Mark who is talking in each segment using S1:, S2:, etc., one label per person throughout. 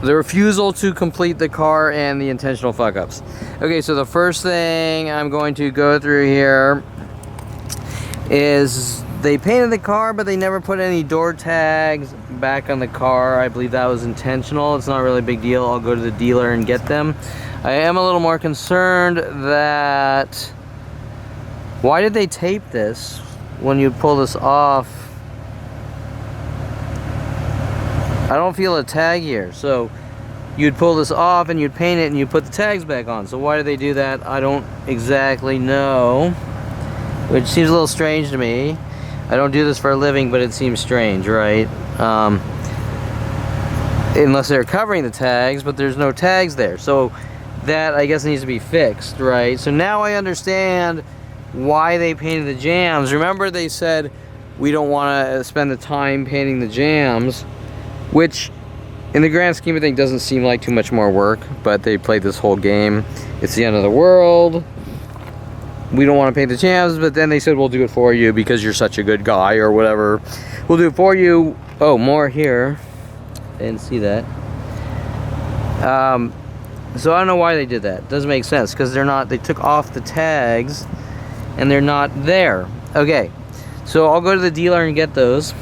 S1: The refusal to complete the car and the intentional fuck-ups. Okay, so the first thing I'm going to go through here is they painted the car, but they never put any door tags back on the car. I believe that was intentional. It's not really a big deal. I'll go to the dealer and get them. I am a little more concerned that... Why did they tape this when you pull this off? I don't feel a tag here. So you'd pull this off and you'd paint it and you'd put the tags back on. So why do they do that? I don't exactly know. Which seems a little strange to me. I don't do this for a living, but it seems strange, right? Unless they're covering the tags, but there's no tags there. So that, I guess, needs to be fixed, right? So now I understand why they painted the jams. Remember they said we don't want to spend the time painting the jams, which in the grand scheme of things doesn't seem like too much more work, but they played this whole game. It's the end of the world. We don't want to paint the jams, but then they said we'll do it for you because you're such a good guy or whatever. We'll do it for you. Oh, more here. I didn't see that. So I don't know why they did that. Doesn't make sense because they're not, they took off the tags and they're not there. Okay, so I'll go to the dealer and get those.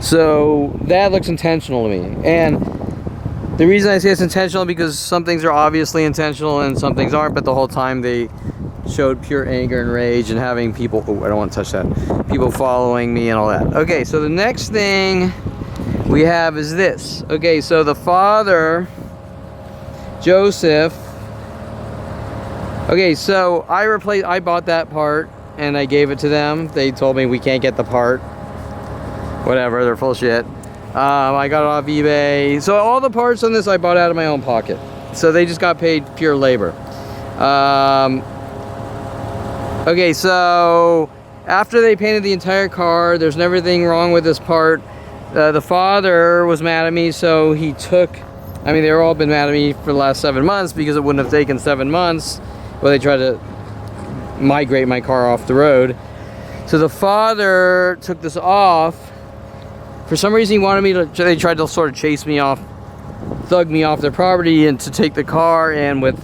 S1: So that looks intentional to me. And the reason I say it's intentional because some things are obviously intentional and some things aren't, but the whole time they showed pure anger and rage and having people, oh, I don't want to touch that, people following me and all that. Okay, so the next thing we have is this. Okay, so the father, Joseph, okay, so I bought that part and I gave it to them. They told me we can't get the part. Whatever, they're full of shit. I got it off eBay. So all the parts on this I bought out of my own pocket. So they just got paid pure labor. Okay, so after they painted the entire car, there's everything wrong with this part. The father was mad at me, so he took, I mean, they've all been mad at me for the last 7 months because it wouldn't have taken 7 months. Well, they tried to migrate my car off the road. So the father took this off. For some reason, he wanted me to, they tried to sort of chase me off, thug me off their property and to take the car and with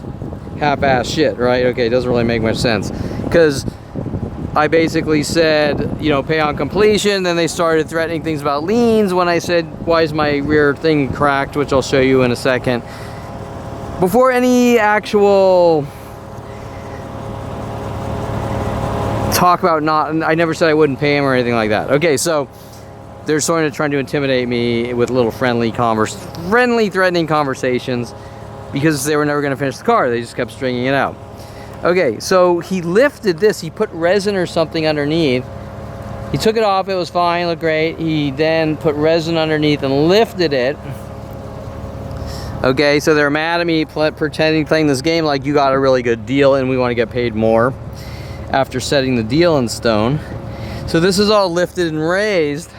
S1: half-ass shit, right? Okay, it doesn't really make much sense. Because I basically said, you know, pay on completion. Then they started threatening things about liens when I said, why is my rear thing cracked, which I'll show you in a second. Before any actual talk about I never said I wouldn't pay him or anything like that. Okay, so they're sort of trying to intimidate me with little friendly threatening conversations because they were never going to finish the car. They just kept stringing it out. Okay, so he lifted this. He put resin or something underneath. He took it off. It was fine. Looked great. He then put resin underneath and lifted it. Okay, so they're mad at me pretending playing this game like you got a really good deal and we want to get paid more after setting the deal in stone. So this is all lifted and raised.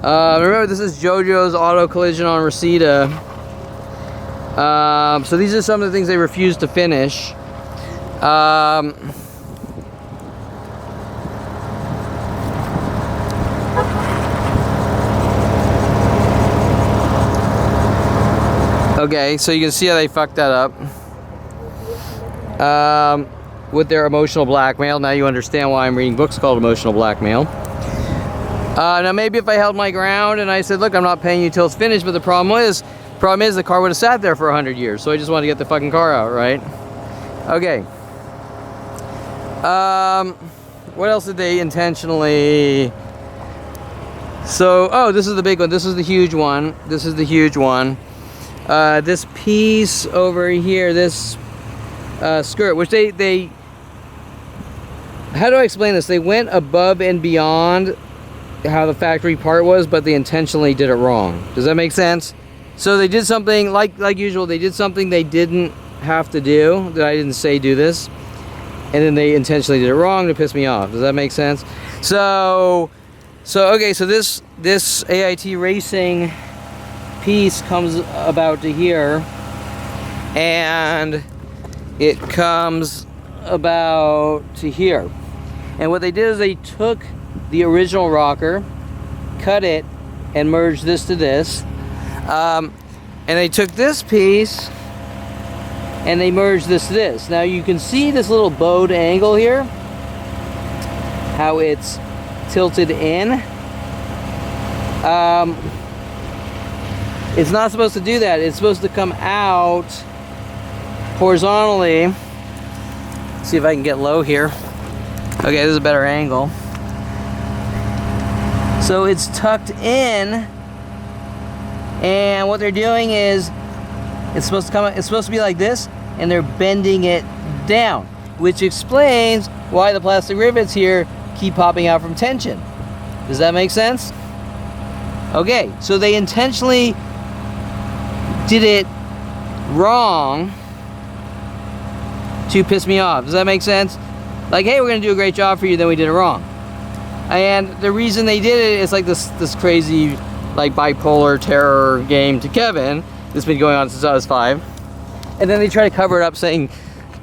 S1: Remember, this is Jojo's Auto Collision on Reseda. So these are some of the things they refused to finish. Okay, so you can see how they fucked that up. With their emotional blackmail. Now you understand why I'm reading books called Emotional Blackmail. Now maybe if I held my ground and I said, look, I'm not paying you till it's finished, but the problem is the car would have sat there for 100 years, so I just wanted to get the fucking car out, right? Okay. What else did they intentionally... So, oh, this is the big one. This is the huge one. This is the huge one. This piece over here, this skirt, which they... How do I explain this? They went above and beyond how the factory part was, but they intentionally did it wrong. Does that make sense? So they did something, like usual, they did something they didn't have to do, that I didn't say do this, and then they intentionally did it wrong to piss me off. Does that make sense? So okay, so this AIT racing piece comes about to here, and it comes about to here. And what they did is they took the original rocker, cut it, and merged this to this. And they took this piece and they merged this to this. Now you can see this little bowed angle here, how it's tilted in. It's not supposed to do that. It's supposed to come out horizontally. Let's see if I can get low here. Okay, this is a better angle. So it's tucked in, and what they're doing is it's supposed to be like this, and they're bending it down, which explains why the plastic rivets here keep popping out from tension. Does that make sense? Okay, so they intentionally did it wrong to piss me off. Does that make sense? Like, hey, we're gonna do a great job for you, then we did it wrong. And the reason they did it is like this crazy, like, bipolar terror game to Kevin that's been going on since I was 5. And then they try to cover it up saying,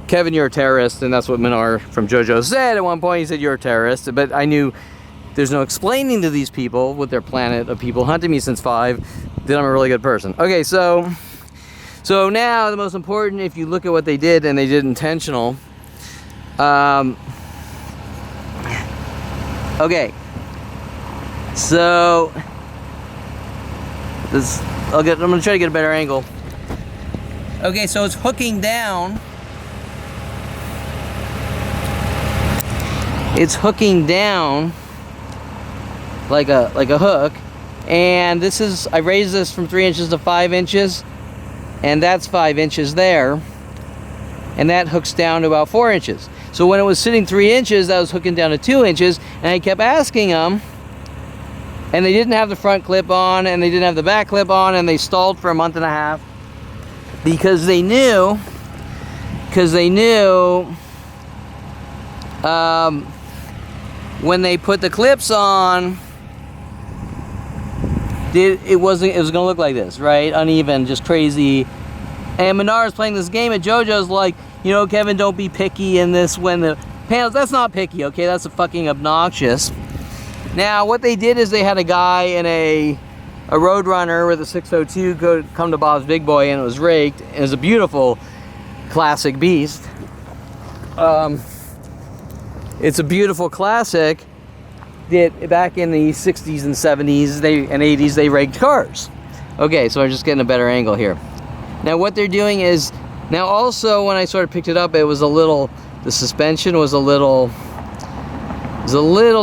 S1: Kevin, you're a terrorist, and that's what Minar from Jojo said at one point. He said, you're a terrorist, but I knew there's no explaining to these people with their planet of people hunting me since 5 that I'm a really good person. Okay, so now the most important, if you look at what they did, and they did intentional. Okay, so I'm gonna try to get a better angle. Okay, so it's hooking down. It's hooking down like a hook, and this is, I raised this from 3 inches to 5 inches, and that's 5 inches there, and that hooks down to about 4 inches. So when it was sitting 3 inches, that was hooking down to 2 inches, and I kept asking them, and they didn't have the front clip on, and they didn't have the back clip on, and they stalled for a month and a half because they knew when they put the clips on, it was gonna look like this, right? Uneven, just crazy. And Menard's playing this game at Jojo's like, you know, Kevin, don't be picky in this when the panels, that's not picky, okay? That's a fucking obnoxious. Now, what they did is they had a guy in a Roadrunner with a 602 come to Bob's Big Boy, and it was raked. It was a beautiful classic beast. It's a beautiful classic that back in the 60s and 70s and 80s, they raked cars. Okay, so I'm just getting a better angle here. Now what they're doing is, now also when I sort of picked it up, it was a little, the suspension was a little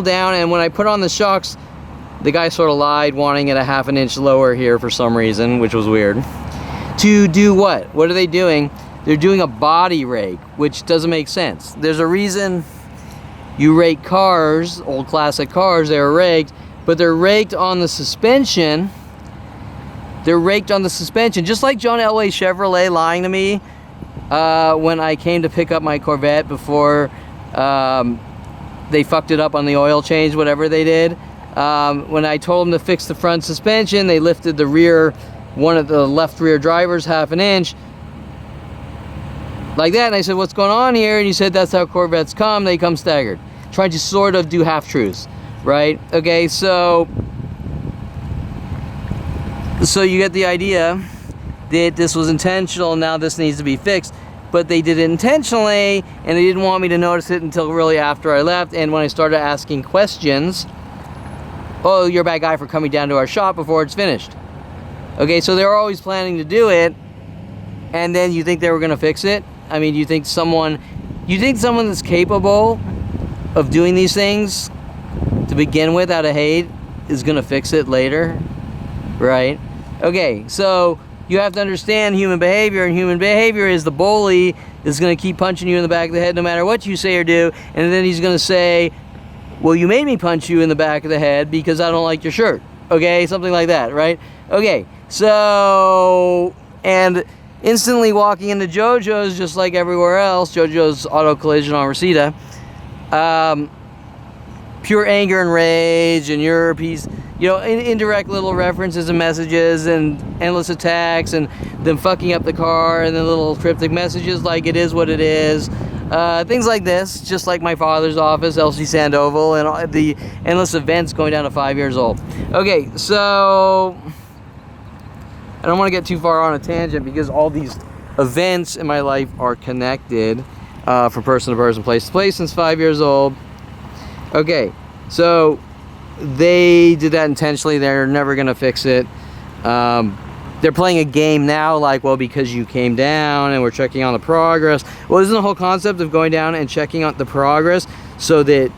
S1: down, and when I put on the shocks, the guy sort of lied, wanting it a ½ an inch lower here for some reason, which was weird. To do what? What are they doing? They're doing a body rake, which doesn't make sense. There's a reason you rake cars, old classic cars, they're raked, but they're raked on the suspension. They're raked on the suspension, just like John Elway Chevrolet lying to me when I came to pick up my Corvette before they fucked it up on the oil change, whatever they did. When I told them to fix the front suspension, they lifted the rear, one of the left rear drivers ½ an inch, like that, and I said, what's going on here? And he said, that's how Corvettes come, they come staggered. Trying to sort of do half-truths, right? Okay, so you get the idea that this was intentional, now this needs to be fixed, but they did it intentionally, and they didn't want me to notice it until really after I left, and when I started asking questions, oh, you're a bad guy for coming down to our shop before it's finished. Okay, so they were always planning to do it, and then you think they were gonna fix it? I mean, you think someone that's capable of doing these things to begin with out of hate is gonna fix it later, right? Okay, so you have to understand human behavior, and human behavior is the bully is gonna keep punching you in the back of the head no matter what you say or do, and then he's gonna say, well, you made me punch you in the back of the head because I don't like your shirt, okay? Something like that, right? Okay, so, and instantly walking into Jojo's, just like everywhere else, Jojo's Auto Collision on Reseda, pure anger and rage, and your piece, you know, indirect little references and messages and endless attacks, and them fucking up the car, and then little cryptic messages like it is what it is. Things like this, just like my father's office, LC Sandoval, and all the endless events going down to 5 years old. Okay, so I don't want to get too far on a tangent because all these events in my life are connected from person to person, place to place since 5 years old. Okay, so they did that intentionally. They're never going to fix it. They're playing a game now, like, well, because you came down and we're checking on the progress. Well, isn't the whole concept of going down and checking on the progress so that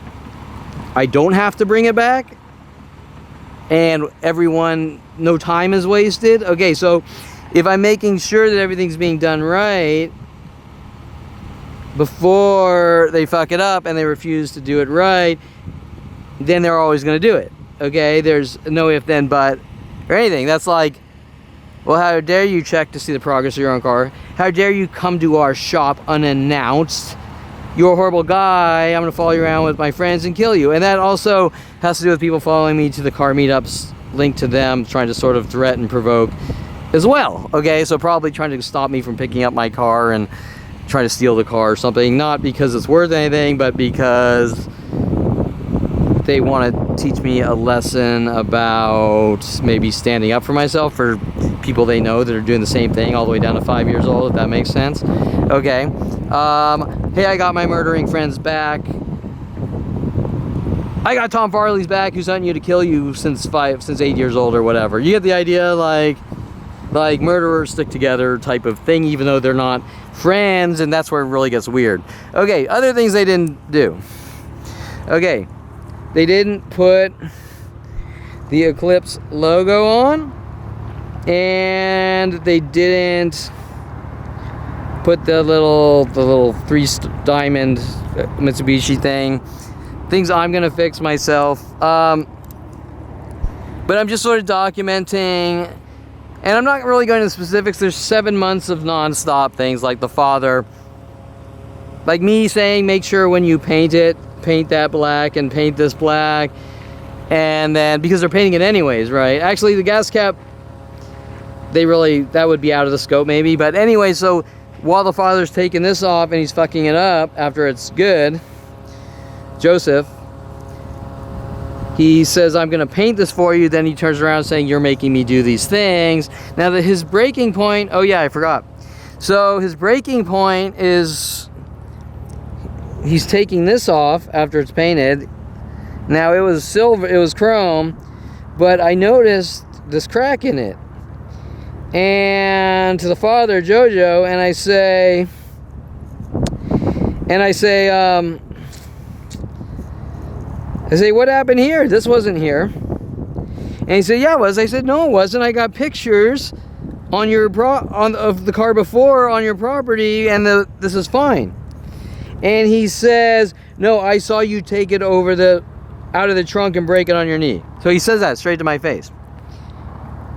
S1: I don't have to bring it back? And everyone, no time is wasted? Okay, so if I'm making sure that everything's being done right before they fuck it up and they refuse to do it right, then they're always going to do it. Okay, there's no if, then, but, or anything. That's like, well, how dare you check to see the progress of your own car? How dare you come to our shop unannounced? You're a horrible guy. I'm going to follow you around with my friends and kill you. And that also has to do with people following me to the car meetups, linked to them, trying to sort of threaten, provoke as well. Okay, so probably trying to stop me from picking up my car and trying to steal the car or something. Not because it's worth anything, but because they want to teach me a lesson about maybe standing up for myself for people they know that are doing the same thing all the way down to 5 years old, if that makes sense. Okay. Hey, I got my murdering friends back. I got Tom Farley's back, who's hunting you to kill you since 8 years old or whatever. You get the idea, like murderers stick together type of thing, even though they're not friends, and that's where it really gets weird. Okay, other things they didn't do. Okay, they didn't put the Eclipse logo on, and they didn't put the little diamond Mitsubishi thing. Things I'm gonna fix myself. But I'm just sort of documenting, and I'm not really going into specifics. There's 7 months of non-stop things, like the father, like me saying, make sure when you paint it, paint that black and paint this black. And then, because they're painting it anyways, right? Actually, the gas cap, that would be out of the scope maybe. But anyway, so while the father's taking this off and he's fucking it up after it's good, Joseph, he says, I'm going to paint this for you. Then he turns around saying, you're making me do these things. Now, his breaking point, oh yeah, I forgot. So his breaking point is he's taking this off after it's painted. Now, it was silver, it was chrome, but I noticed this crack in it. And to the father, Jojo, and I say, what happened here? This wasn't here. And he said, yeah, it was. I said, no, it wasn't. I got pictures on your of the car before on your property, and this is fine. And he says, no, I saw you take it out of the trunk and break it on your knee. So he says that straight to my face.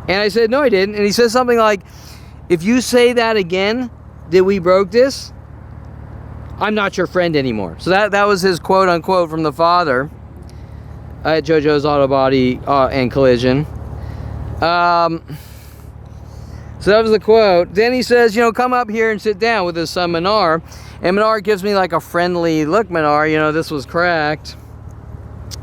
S1: And I said, no, I didn't. And he says something like, if you say that again, that we broke this, I'm not your friend anymore. So that was his quote unquote from the father at Jojo's Auto Body and Collision. So that was the quote. Then he says, come up here and sit down with his son Minar. And Minar gives me like a friendly look. Minar, this was cracked.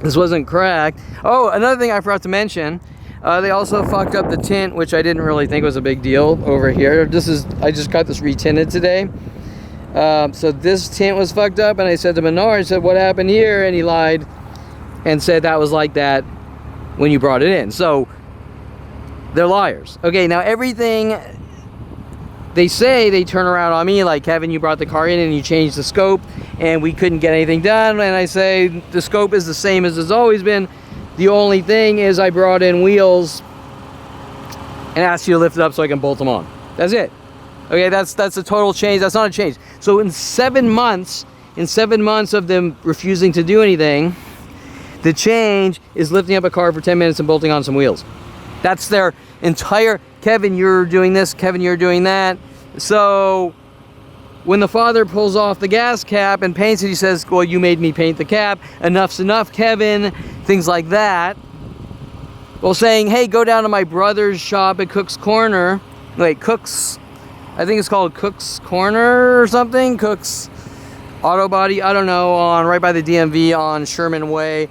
S1: This wasn't cracked. Oh, another thing I forgot to mention. They also fucked up the tint, which I didn't really think was a big deal over here. I just got this retinted today. So this tint was fucked up, and I said to Minar, I said, what happened here? And he lied and said that was like that when you brought it in. So they're liars. Okay, now everything they say, they turn around on me like, Kevin, you brought the car in and you changed the scope and we couldn't get anything done. And I say, the scope is the same as it's always been. The only thing is I brought in wheels and asked you to lift it up so I can bolt them on. That's it. Okay, that's a total change. That's not a change. So in 7 months of them refusing to do anything, the change is lifting up a car for 10 minutes and bolting on some wheels. That's their entire, Kevin, you're doing this, Kevin, you're doing that. So when the father pulls off the gas cap and paints it, he says, well, you made me paint the cap. Enough's enough, Kevin. Things like that. Well, saying, hey, go down to my brother's shop at Cook's Corner. Wait, Cook's, I think it's called Cook's Corner or something. Cook's, auto body, I don't know, on right by the DMV on Sherman Way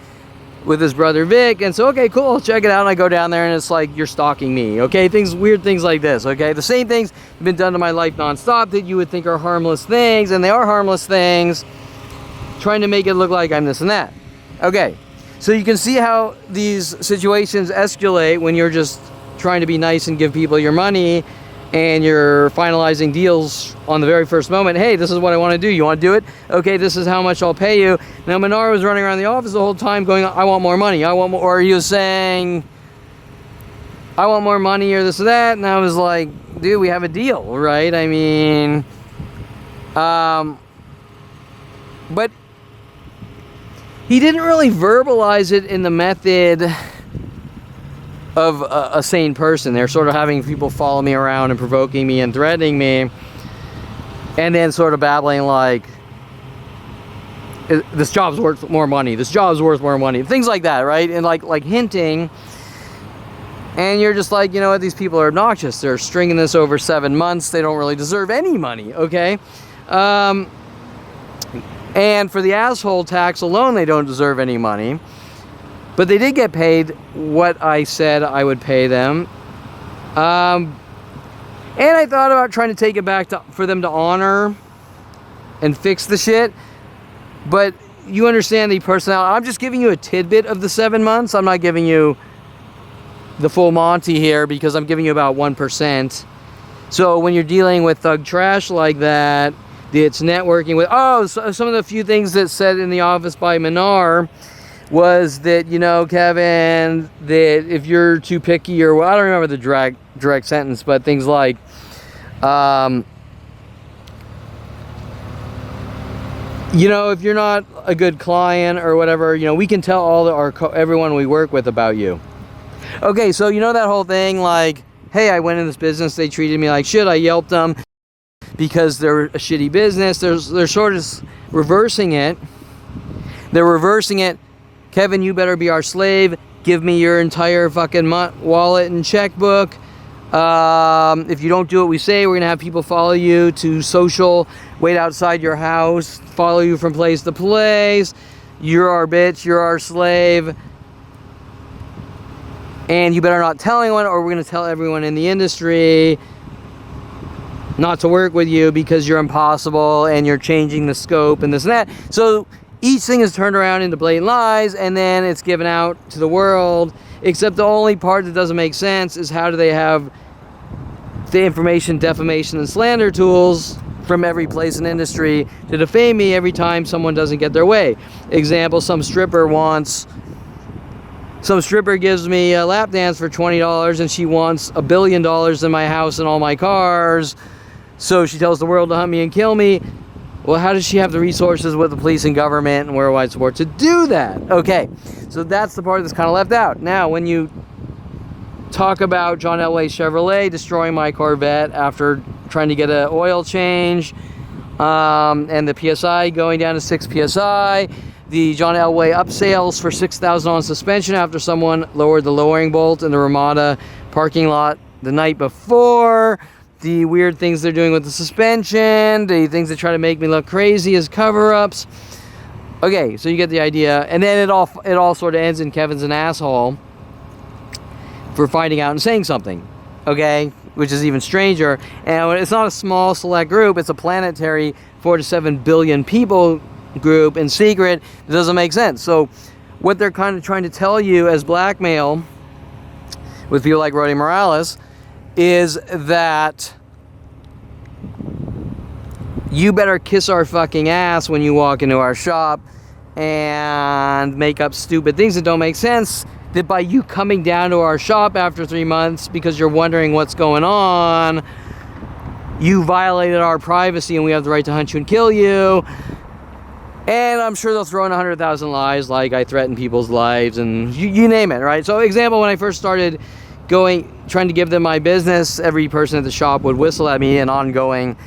S1: with his brother Vic. And so, okay, cool, check it out. And I go down there and it's like, you're stalking me, okay? Weird things like this, okay? The same things have been done to my life nonstop that you would think are harmless things, and they are harmless things, trying to make it look like I'm this and that. Okay, so you can see how these situations escalate when you're just trying to be nice and give people your money, and you're finalizing deals on the very first moment. Hey, this is what I want to do. You want to do it? Okay, this is how much I'll pay you. Now, Menard was running around the office the whole time going, I want more money. I want more. Or he was saying, I want more money or this or that. And I was like, dude, we have a deal, right? I mean, but he didn't really verbalize it in the method of a sane person. They're sort of having people follow me around and provoking me and threatening me, and then sort of babbling like, this job's worth more money, this job's worth more money, things like that, right? And like hinting, and you're just like, you know what, these people are obnoxious. They're stringing this over 7 months. They don't really deserve any money, okay? And for the asshole tax alone, they don't deserve any money. But they did get paid what I said I would pay them. And I thought about trying to take it back for them to honor and fix the shit. But you understand the personality. I'm just giving you a tidbit of the 7 months. I'm not giving you the full Monty here because I'm giving you about 1%. So when you're dealing with thug trash like that, it's networking with... Oh, so some of the few things that said in the office by Menard was that, you know, Kevin, that if you're too picky, or, well, I don't remember the direct sentence, but things like, you know, if you're not a good client or whatever, you know, we can tell everyone we work with about you. Okay, so you know that whole thing, like, hey, I went in this business, they treated me like shit, I yelped them because they're a shitty business. They're sort of reversing it. They're reversing it. Kevin, you better be our slave. Give me your entire fucking wallet and checkbook. If you don't do what we say, we're going to have people follow you to social, wait outside your house, follow you from place to place. You're our bitch. You're our slave. And you better not tell anyone, or we're going to tell everyone in the industry not to work with you because you're impossible and you're changing the scope and this and that. So each thing is turned around into blatant lies, and then it's given out to the world, except the only part that doesn't make sense is how do they have the information, defamation, and slander tools from every place in industry to defame me every time someone doesn't get their way. Example, some stripper gives me a lap dance for $20 and she wants $1 billion in my house and all my cars, so she tells the world to hunt me and kill me. Well, how does she have the resources with the police and government and worldwide support to do that? Okay, so that's the part that's kind of left out. Now, when you talk about John Elway Chevrolet destroying my Corvette after trying to get an oil change, and the PSI going down to 6 PSI, the John Elway upsales for $6,000 on suspension after someone lowered the lowering bolt in the Ramada parking lot the night before, the weird things they're doing with the suspension, the things that try to make me look crazy as cover-ups. Okay, so you get the idea. And then it all sort of ends in Kevin's an asshole for finding out and saying something, okay, which is even stranger. And it's not a small select group, it's a planetary 4 to 7 billion people group in secret. It doesn't make sense. So what they're kind of trying to tell you as blackmail with people like Roddy Morales is that you better kiss our fucking ass when you walk into our shop and make up stupid things that don't make sense, that by you coming down to our shop after 3 months because you're wondering what's going on, you violated our privacy and we have the right to hunt you and kill you. And I'm sure they'll throw in 100,000 lies, like I threaten people's lives and you name it, right? So example, when I first started trying to give them my business, every person at the shop would whistle at me, an ongoing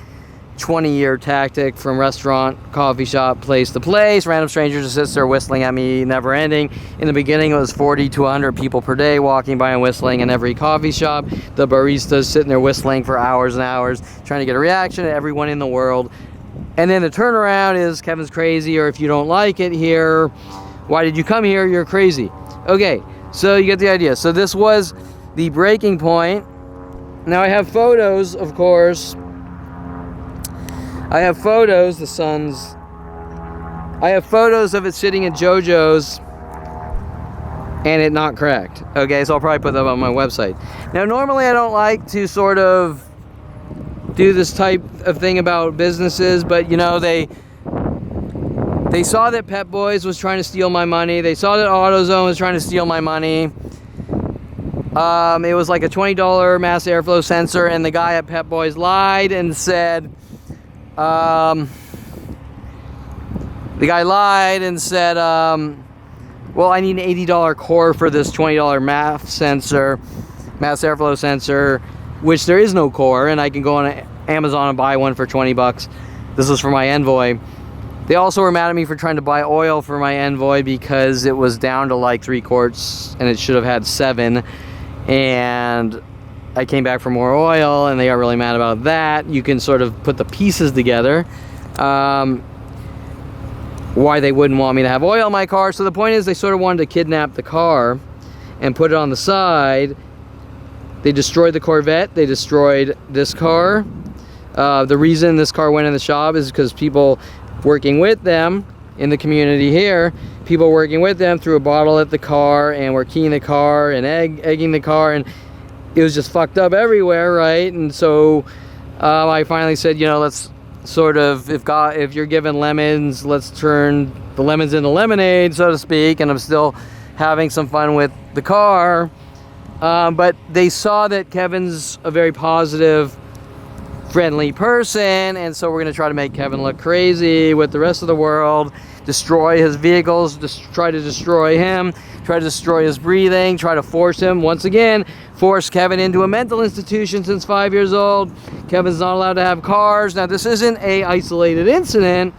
S1: 20-year tactic from restaurant, coffee shop, place to place. Random strangers just sit there whistling at me, never ending. In the beginning, it was 40 to 100 people per day walking by and whistling in every coffee shop. The baristas sitting there whistling for hours and hours, trying to get a reaction. Everyone in the world And then the turnaround is Kevin's crazy, or if you don't like it here, why did you come here? You're crazy. Okay, so you get the idea. So this was the breaking point. Now I have photos, of course. I have photos, I have photos of it sitting at Jojo's and it not cracked. Okay, so I'll probably put that on my website. Now normally I don't like to sort of do this type of thing about businesses, but you know, they saw that Pep Boys was trying to steal my money. They saw that AutoZone was trying to steal my money. It was like a $20 mass airflow sensor, and the guy at Pep Boys lied and said, well, I need an $80 core for this $20 mass airflow sensor, which there is no core, and I can go on Amazon and buy one for 20 bucks. This was for my Envoy. They also were mad at me for trying to buy oil for my Envoy because it was down to like 3 quarts and it should have had 7. And I came back for more oil and they got really mad about that. You can sort of put the pieces together. Why they wouldn't want me to have oil in my car. So the point is, they sort of wanted to kidnap the car and put it on the side. They destroyed the Corvette. They destroyed this car. The reason this car went in the shop is because people working with them in the community here, people working with them threw a bottle at the car and were keying the car and egging the car, and it was just fucked up everywhere, right? And so I finally said, you know, let's sort of, if you're given lemons, let's turn the lemons into lemonade, so to speak. And I'm still having some fun with the car. But they saw that Kevin's a very positive, friendly person, and so we're going to try to make Kevin look crazy with the rest of the world, destroy his vehicles, try to destroy him, try to destroy his breathing, try to force him, once again, force Kevin into a mental institution since 5 years old. Kevin's not allowed to have cars. Now, this isn't a isolated incident.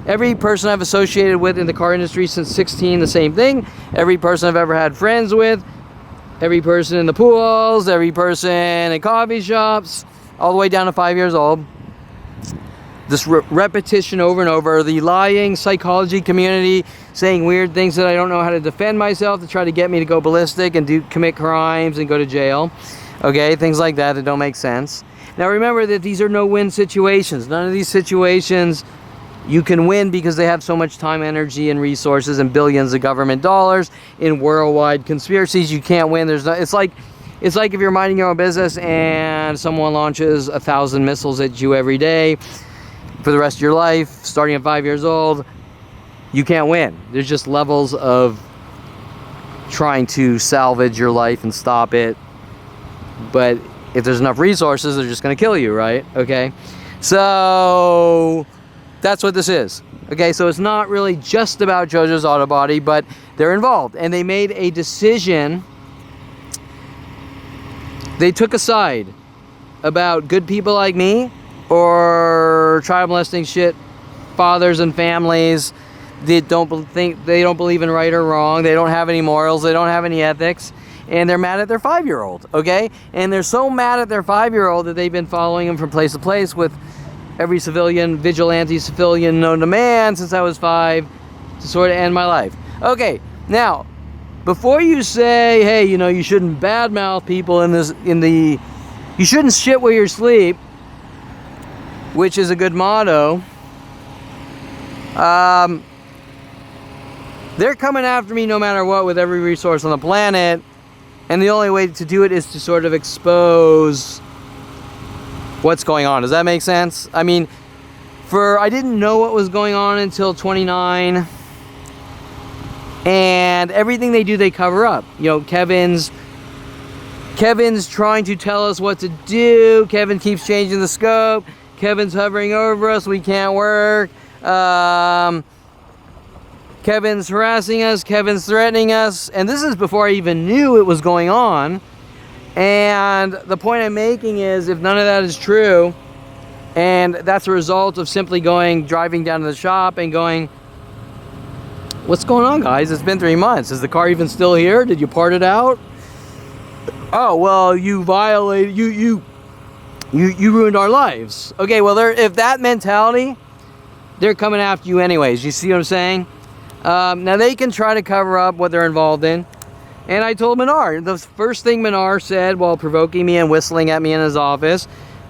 S1: Every person I've associated with in the car industry since 16, the same thing. Every person I've ever had friends with, every person in the pools, every person in coffee shops, all the way down to 5 years old. This repetition over and over. The lying psychology community saying weird things that I don't know how to defend myself to try to get me to go ballistic and commit crimes and go to jail. Okay, things like that don't make sense. Now remember that these are no-win situations. None of these situations you can win because they have so much time, energy, and resources and billions of government dollars in worldwide conspiracies. You can't win. It's like if you're minding your own business and someone launches 1,000 missiles at you every day for the rest of your life, starting at 5 years old. You can't win. There's just levels of trying to salvage your life and stop it. But if there's enough resources, they're just going to kill you, right? Okay. So that's what this is. Okay, so it's not really just about Jojo's Auto Body, but they're involved. And they made a decision. They took a side about good people like me or child molesting shit fathers and families that don't believe in right or wrong. They don't have any morals. They don't have any ethics. And they're mad at their 5-year-old, okay? And they're so mad at their 5-year-old that they've been following him from place to place with every vigilante civilian known to man since I was 5 to sort of end my life. Okay, now, before you say, hey, you know, you shouldn't badmouth people you shouldn't shit where you sleep, which is a good motto. They're coming after me no matter what with every resource on the planet, and the only way to do it is to sort of expose what's going on. Does that make sense? I mean, I didn't know what was going on until 29, and everything they do, they cover up. You know, Kevin's trying to tell us what to do. Kevin keeps changing the scope. Kevin's hovering over us. We can't work. Kevin's harassing us. Kevin's threatening us. And this is before I even knew it was going on. And the point I'm making is, if none of that is true, and that's a result of simply driving down to the shop and going, what's going on, guys? It's been 3 months. Is the car even still here? Did you part it out? Oh, well, you violated, you ruined our lives. Okay, well, if that mentality they're coming after you anyways. You see what I'm saying? Now they can try to cover up what they're involved in. And I told Minar, the first thing Minar said while provoking me and whistling at me in his office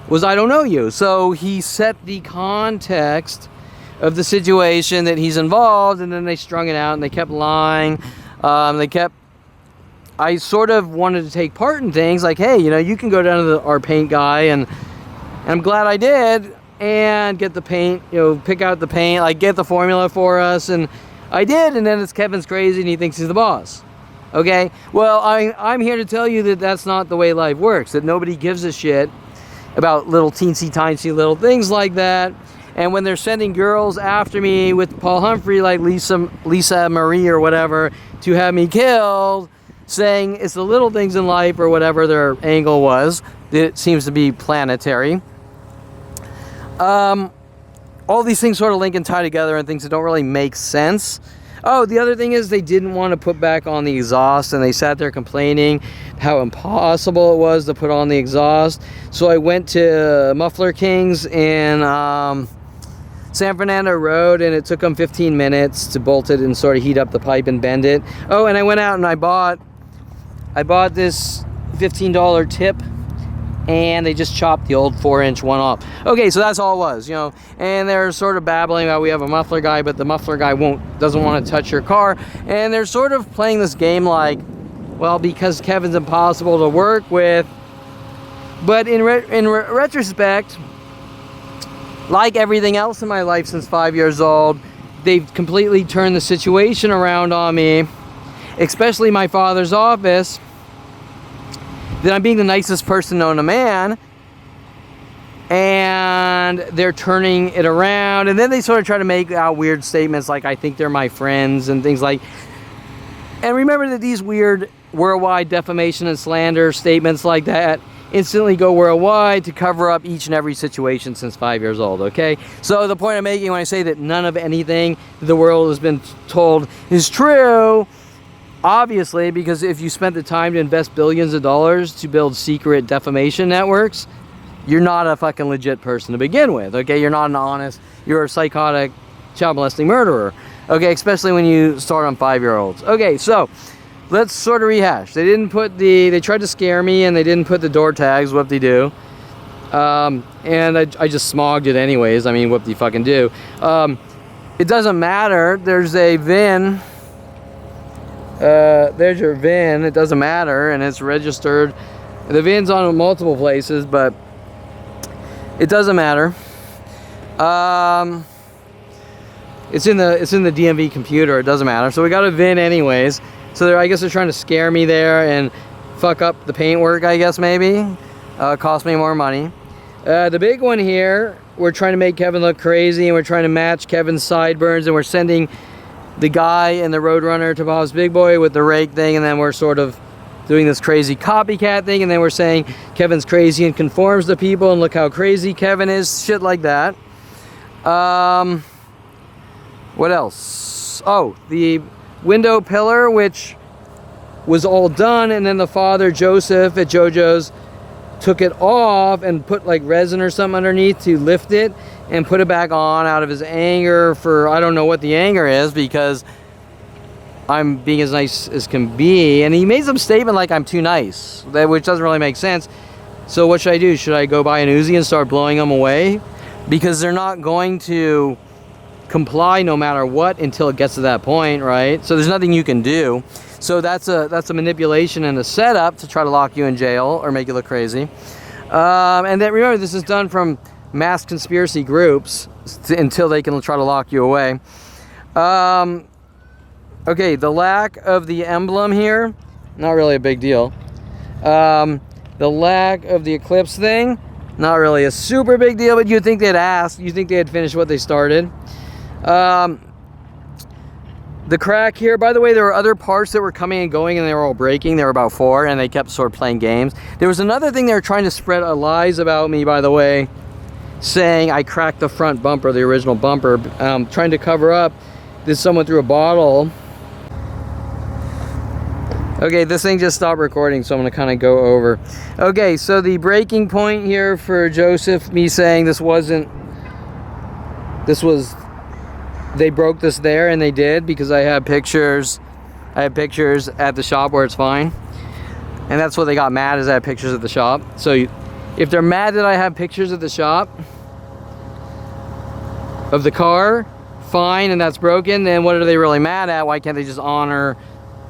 S1: was, I don't know you. So he set the context of the situation that he's involved, and then they strung it out and they kept lying. I sort of wanted to take part in things like, hey, you know, you can go down to our paint guy, and I'm glad I did, and get the paint, you know, pick out the paint, like get the formula for us, and I did, and then it's Kevin's crazy and he thinks he's the boss. Okay, well, I'm here to tell you that that's not the way life works, that nobody gives a shit about little teensy-tiny little things like that. And when they're sending girls after me with Paul Humphrey, like Lisa Marie or whatever, to have me killed, saying it's the little things in life or whatever their angle was, it seems to be planetary. All these things sort of link and tie together and things that don't really make sense. Oh, the other thing is they didn't want to put back on the exhaust, and they sat there complaining how impossible it was to put on the exhaust. So I went to Muffler Kings in San Fernando Road, and it took them 15 minutes to bolt it and sort of heat up the pipe and bend it. Oh, and I went out and I bought this $15 tip, and they just chopped the old 4-inch one off. Okay, so that's all it was, you know. And they're sort of babbling about we have a muffler guy, but the muffler guy doesn't want to touch your car. And they're sort of playing this game like, well, because Kevin's impossible to work with. But in retrospect, like everything else in my life since 5 years old, they've completely turned the situation around on me, especially my father's office, that I'm being the nicest person known to man, and they're turning it around. And then they sort of try to make out weird statements like, I think they're my friends and things like. And remember that these weird worldwide defamation and slander statements like that instantly go worldwide to cover up each and every situation since 5 years old, okay? So the point I'm making when I say that none of anything the world has been told is true, obviously, because if you spent the time to invest billions of dollars to build secret defamation networks, you're not a fucking legit person to begin with, okay? You're not an honest, you're a psychotic child molesting murderer, okay? Especially when you start on 5-year-olds. Okay, so let's sort of rehash. They tried to scare me, and they didn't put the door tags, whoop-de-doo. And I just smogged it anyways. I mean, whoop-de-fucking-do. It doesn't matter. There's a VIN. There's your VIN. It doesn't matter, and it's registered. The VIN's on multiple places, but it doesn't matter. It's in the DMV computer. It doesn't matter. So we got a VIN anyways. So I guess they're trying to scare me there and fuck up the paintwork, I guess, maybe. Cost me more money. The big one here, we're trying to make Kevin look crazy, and we're trying to match Kevin's sideburns, and we're sending the guy in the Roadrunner to Bob's Big Boy with the rake thing, and then we're sort of doing this crazy copycat thing, and then we're saying Kevin's crazy and conforms to people, and look how crazy Kevin is, shit like that. What else? Oh, the window pillar, which was all done, and then the father, Joseph, at Jojo's, took it off and put like resin or something underneath to lift it and put it back on out of his anger for, I don't know what the anger is, because I'm being as nice as can be. And he made some statement like I'm too nice, which doesn't really make sense. So what should I do? Should I go buy an Uzi and start blowing them away? Because they're not going to comply no matter what until it gets to that point, right? So there's nothing you can do. So that's a manipulation and a setup to try to lock you in jail or make you look crazy. And then remember, this is done from mass conspiracy groups until they can try to lock you away. Okay, the lack of the emblem here, not really a big deal. The lack of the eclipse thing, not really a super big deal, but you'd think they'd ask. You'd think they had finished what they started. The crack here, by the way, there were other parts that were coming and going, and they were all breaking. There were about 4, and they kept sort of playing games. There was another thing they were trying to spread lies about me, by the way, saying I cracked the front bumper, the original bumper, trying to cover up that someone threw a bottle. Okay, this thing just stopped recording, so I'm going to kind of go over. Okay, so the breaking point here for Joseph, me saying this was they broke this there, and they did, because I have pictures. I have pictures at the shop where it's fine. And that's what they got mad, is I have pictures at the shop. So if they're mad that I have pictures at the shop of the car, fine, and that's broken, then what are they really mad at? Why can't they just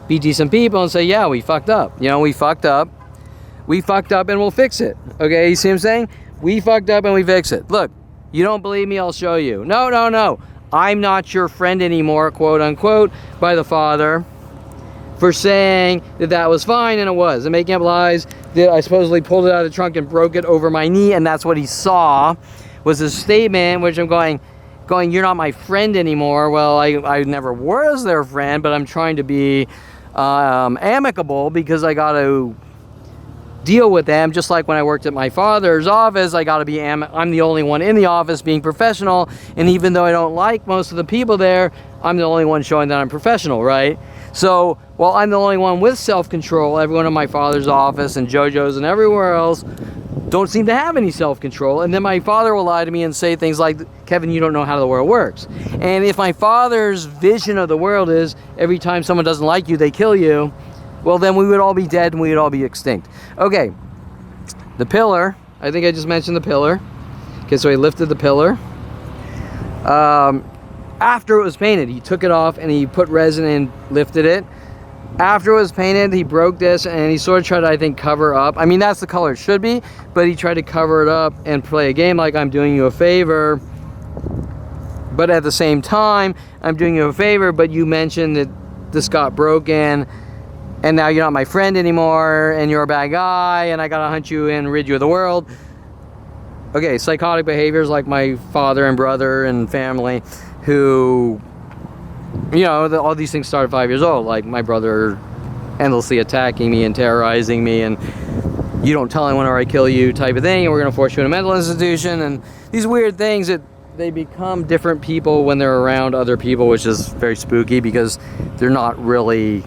S1: be decent people and say, yeah, we fucked up. You know, we fucked up. We fucked up and we'll fix it. Okay, you see what I'm saying? We fucked up and we fix it. Look, you don't believe me, I'll show you. No, no, no. I'm not your friend anymore, quote unquote, by the father, for saying that that was fine, and it was. And making up lies that I supposedly pulled it out of the trunk and broke it over my knee, and that's what he saw, was a statement, which I'm going, you're not my friend anymore. Well, I never was their friend, but I'm trying to be amicable, because I got to deal with them. Just like when I worked at my father's office, I got to be I'm the only one in the office being professional, and even though I don't like most of the people there, I'm the only one showing that I'm professional, right? So, while I'm the only one with self-control, everyone in my father's office and Jojo's and everywhere else don't seem to have any self-control. And then my father will lie to me and say things like, Kevin, you don't know how the world works. And if my father's vision of the world is every time someone doesn't like you, they kill you, well, then we would all be dead and we would all be extinct. Okay, the pillar. I think I just mentioned the pillar. Okay, so he lifted the pillar. After it was painted, he took it off and he put resin and lifted it. After it was painted, he broke this and he sort of tried to, I think, cover up. I mean, that's the color it should be, but he tried to cover it up and play a game like I'm doing you a favor. But at the same time, I'm doing you a favor, but you mentioned that this got broken and now you're not my friend anymore and you're a bad guy and I gotta hunt you and rid you of the world. Okay, psychotic behaviors like my father and brother and family, who, you know, all these things start at 5 years old, like my brother endlessly attacking me and terrorizing me, and you don't tell anyone or I kill you type of thing, and we're going to force you in a mental institution, and these weird things that they become different people when they're around other people, which is very spooky because they're not really,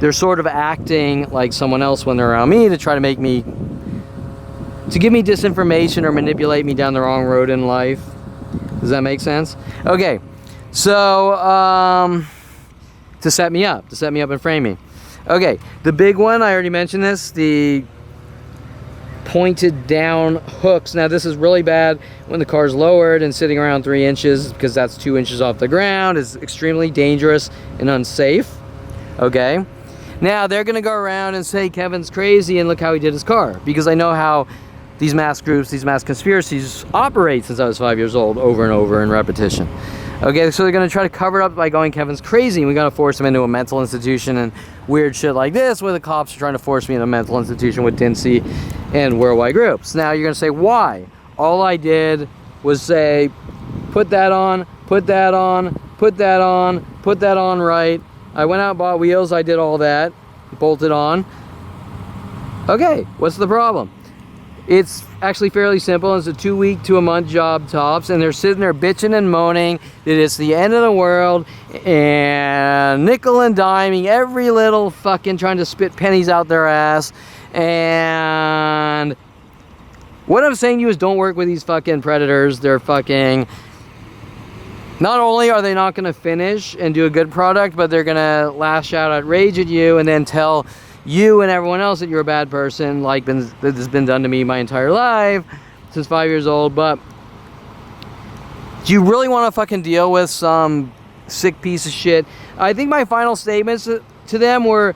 S1: they're sort of acting like someone else when they're around me to try to make me, to give me disinformation or manipulate me down the wrong road in life. Does that make sense? Okay, so to set me up and frame me. Okay, the big one, I already mentioned this, the pointed down hooks. Now this is really bad when the car's lowered and sitting around 3 inches, because that's 2 inches off the ground. It's extremely dangerous and unsafe. Okay, now they're gonna go around and say Kevin's crazy and look how he did his car, because I know how these mass groups, these mass conspiracies operate since I was 5 years old, over and over in repetition. Okay, so they're gonna try to cover it up by going Kevin's crazy, and we gotta force him into a mental institution and weird shit like this, where the cops are trying to force me in a mental institution with Dincy and worldwide groups. Now you're gonna say, why? All I did was say, put that on, put that on, put that on, put that on right. I went out and bought wheels, I did all that, bolted on. Okay, what's the problem? It's actually fairly simple. It's a 2-week to a month job tops, and they're sitting there bitching and moaning that it's the end of the world and nickel and diming every little fucking, trying to spit pennies out their ass. And what I'm saying to you is, don't work with these fucking predators. They're fucking, not only are they not going to finish and do a good product, but they're going to lash out, outrage at you, and then tell you and everyone else that you're a bad person, like that has been done to me my entire life since 5 years old. But do you really want to fucking deal with some sick piece of shit? I think my final statements to them were,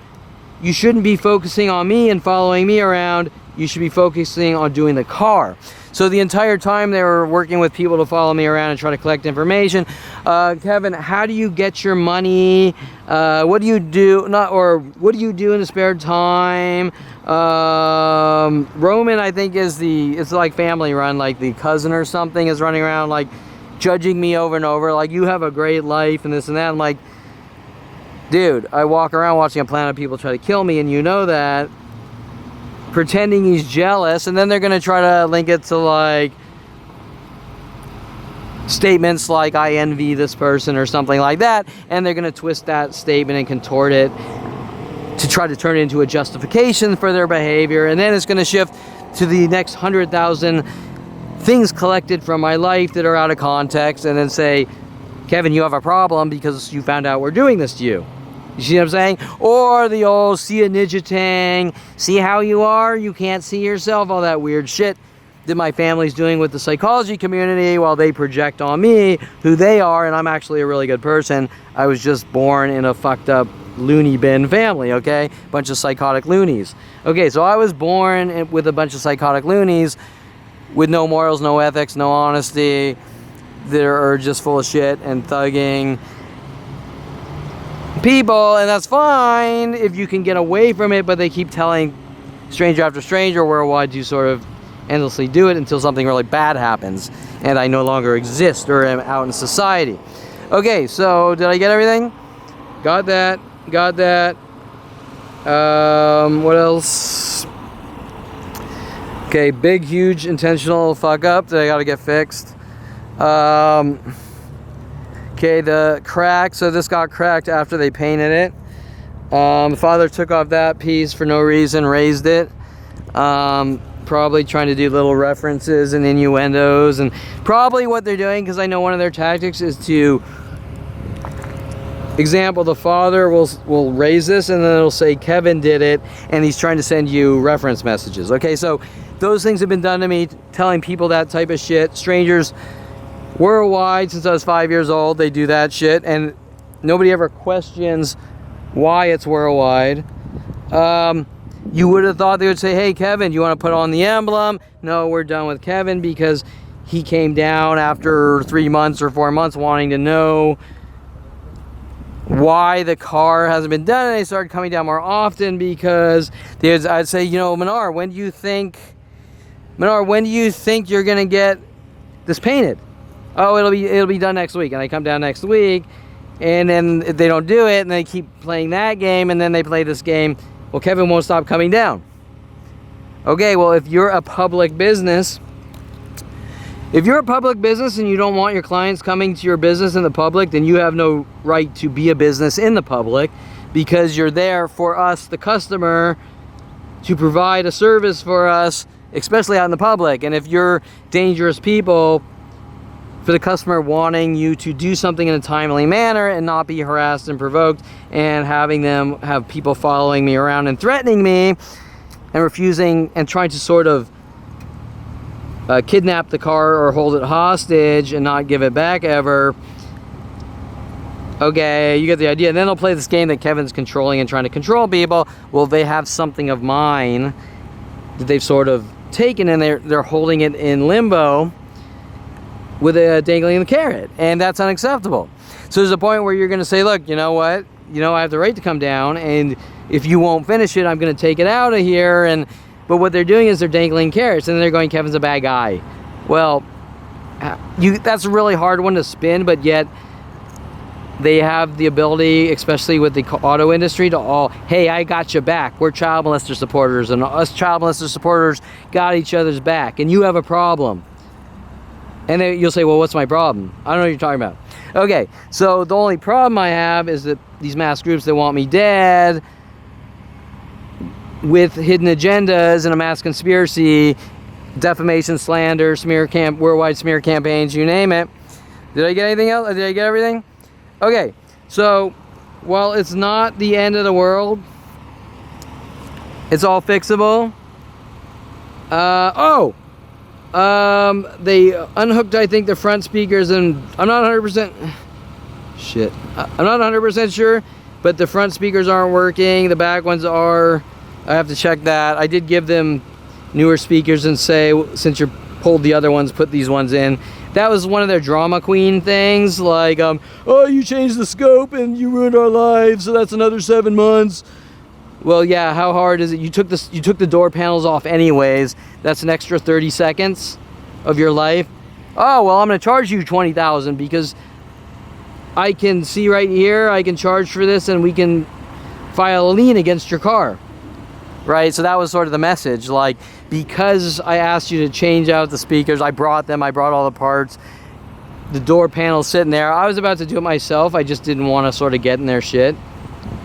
S1: you shouldn't be focusing on me and following me around. You should be focusing on doing the car. So the entire time they were working with people to follow me around and try to collect information. Kevin, how do you get your money? What do you do? What do you do in the spare time? Roman, I think, it's like family run, like the cousin or something is running around like judging me over and over, like, you have a great life and this and that. I'm like, dude, I walk around watching a planet of people try to kill me, and you know that, pretending he's jealous, and then they're gonna try to link it to like statements like I envy this person or something like that, and they're gonna twist that statement and contort it to try to turn it into a justification for their behavior, and then it's gonna shift to the next 100,000 things collected from my life that are out of context, and then say, Kevin, you have a problem because you found out we're doing this to you. You see what I'm saying? Or the old see a ninja tang, see how you are, you can't see yourself, all that weird shit that my family's doing with the psychology community while they project on me who they are, and I'm actually a really good person. I was just born in a fucked up loony bin family, okay? Bunch of psychotic loonies. Okay, so I was born with a bunch of psychotic loonies with no morals, no ethics, no honesty. They're just full of shit and thugging people, and that's fine if you can get away from it, but they keep telling stranger after stranger worldwide to sort of endlessly do it until something really bad happens and I no longer exist or am out in society. Okay, so did I get everything? Got that. What else? Okay, big, huge, intentional fuck up that I gotta get fixed. Okay, the crack, so this got cracked after they painted it. The father took off that piece for no reason, raised it. Probably trying to do little references and innuendos, and probably what they're doing, because I know one of their tactics is to, example, the father will raise this and then it'll say Kevin did it, and he's trying to send you reference messages. Okay, so those things have been done to me, telling people that type of shit. Strangers worldwide, since I was 5 years old, they do that shit, and nobody ever questions why it's worldwide. You would have thought they would say, hey Kevin, you want to put on the emblem? No, we're done with Kevin because he came down after 3 months or 4 months wanting to know why the car hasn't been done, and they started coming down more often because I'd say, you know, Minar, when do you think you're gonna get this painted? Oh, it'll be done next week. And I come down next week, and then they don't do it, and they keep playing that game, and then they play this game. Well, Kevin won't stop coming down. Okay, well, if you're a public business and you don't want your clients coming to your business in the public, then you have no right to be a business in the public, because you're there for us, the customer, to provide a service for us, especially out in the public. And if you're dangerous people, for the customer wanting you to do something in a timely manner and not be harassed and provoked, and having them have people following me around and threatening me and refusing and trying to sort of kidnap the car or hold it hostage and not give it back ever. Okay, you get the idea. And then they'll play this game that Kevin's controlling and trying to control people. Well, they have something of mine that they've sort of taken, and they're holding it in limbo with a dangling the carrot, and that's unacceptable. So there's a point where you're going to say, look, you know what, I have the right to come down, and if you won't finish it, I'm going to take it out of here. But what they're doing is they're dangling carrots, and they're going, Kevin's a bad guy. Well, that's a really hard one to spin, but yet they have the ability, especially with the auto industry, to hey, I got your back. We're child molester supporters, and us child molester supporters got each other's back, and you have a problem. And then you'll say, well, what's my problem? I don't know what you're talking about. Okay, so the only problem I have is that these mass groups that want me dead with hidden agendas and a mass conspiracy, defamation, slander, worldwide smear campaigns, you name it. Did I get anything else? Did I get everything? Okay, so while it's not the end of the world, it's all fixable. They unhooked, I think, the front speakers, and I'm not 100% sure, but the front speakers aren't working. The back ones are. I have to check that. I did give them newer speakers and say, since you pulled the other ones, put these ones in. That was one of their drama queen things, like, oh, you changed the scope and you ruined our lives, so that's another 7 months. Well, yeah, how hard is it? You took the door panels off anyways. That's an extra 30 seconds of your life. Oh, well, I'm going to charge you $20,000 because I can see right here, I can charge for this, and we can file a lien against your car. Right? So that was sort of the message. Like, because I asked you to change out the speakers, I brought all the parts. The door panel's sitting there. I was about to do it myself. I just didn't want to sort of get in their shit.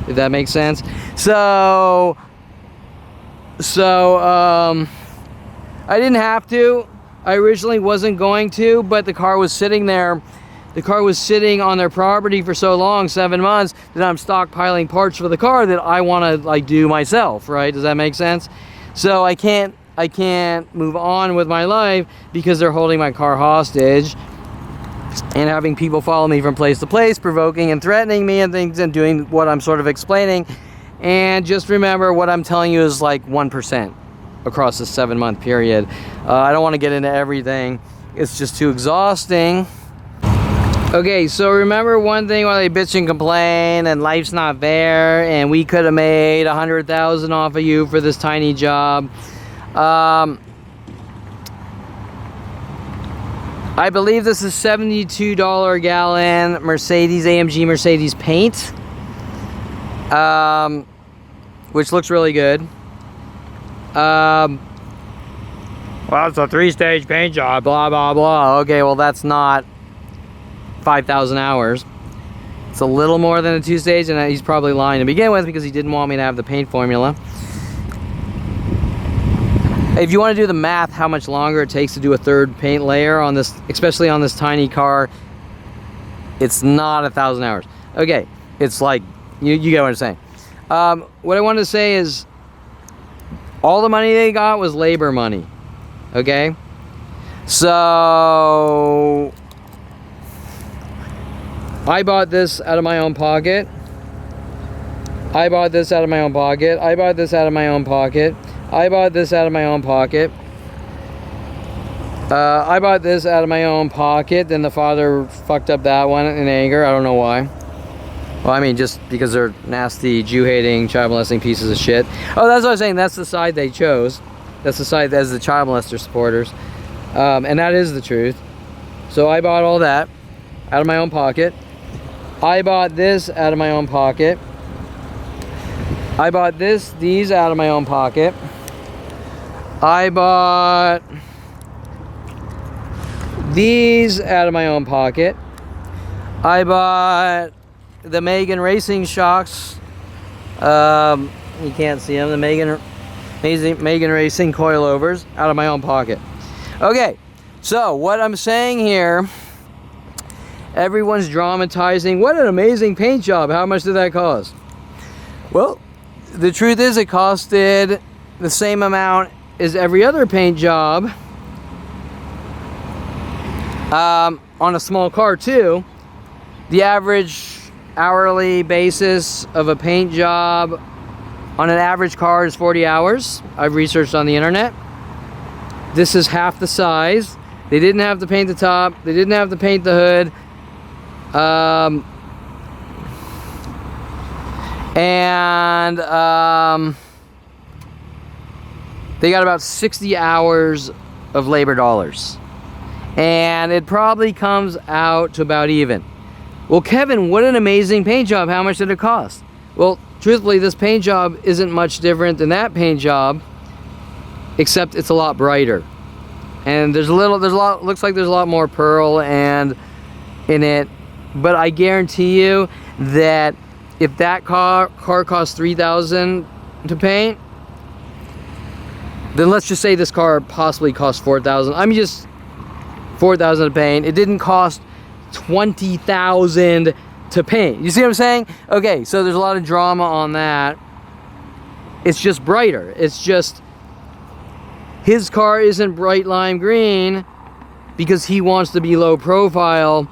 S1: If that makes sense. So I didn't have to. I originally wasn't going to, but the car was sitting there. the car was sitting on their property for so long, 7 months, that I'm stockpiling parts for the car that I want to like do myself, right? Does that make sense? So I can't move on with my life because they're holding my car hostage and having people follow me from place to place, provoking and threatening me and things, and doing what I'm sort of explaining. And just remember, what I'm telling you is like 1% across this 7-month period. I don't want to get into everything. It's just too exhausting. Okay, so remember one thing while they bitch and complain and life's not fair and we could have made 100,000 off of you for this tiny job. I believe this is $72 a gallon AMG Mercedes paint, which looks really good. Well, it's a 3-stage paint job, blah, blah, blah. Okay, well, that's not 5,000 hours. It's a little more than a 2-stage, and he's probably lying to begin with because he didn't want me to have the paint formula. If you want to do the math, how much longer it takes to do a 3rd paint layer on this, especially on this tiny car, it's not 1,000 hours. Okay, it's like, you get what I'm saying. What I wanted to say is, all the money they got was labor money, okay? So, I bought this out of my own pocket. I bought this out of my own pocket. I bought this out of my own pocket. I bought this out of my own pocket. I bought this out of my own pocket. Then the father fucked up that one in anger. I don't know why. Well, I mean, just because they're nasty, Jew-hating, child-molesting pieces of shit. Oh, that's what I was saying. That's the side they chose. That's the side as the child molester supporters. And that is the truth. So I bought all that out of my own pocket. I bought this out of my own pocket. I bought these out of my own pocket. I bought these out of my own pocket. I bought the Megan Racing shocks. You can't see them. The Megan Racing coilovers out of my own pocket. Okay, so what I'm saying here, everyone's dramatizing. What an amazing paint job. How much did that cost? Well, the truth is it costed the same amount as every other paint job on a small car too. The average hourly basis of a paint job on an average car is 40 hours. I've researched on the internet. This is half the size. They didn't have to paint the top. They didn't have to paint the hood. They got about 60 hours of labor dollars. And it probably comes out to about even. Well, Kevin, what an amazing paint job. How much did it cost? Well, truthfully, this paint job isn't much different than that paint job, except it's a lot brighter. And looks like there's a lot more pearl and in it. But I guarantee you that if that car costs $3,000 to paint, then let's just say this car possibly cost $4,000. I mean, just $4,000 to paint. It didn't cost $20,000 to paint. You see what I'm saying? Okay, so there's a lot of drama on that. It's just brighter. It's just his car isn't bright lime green because he wants to be low profile.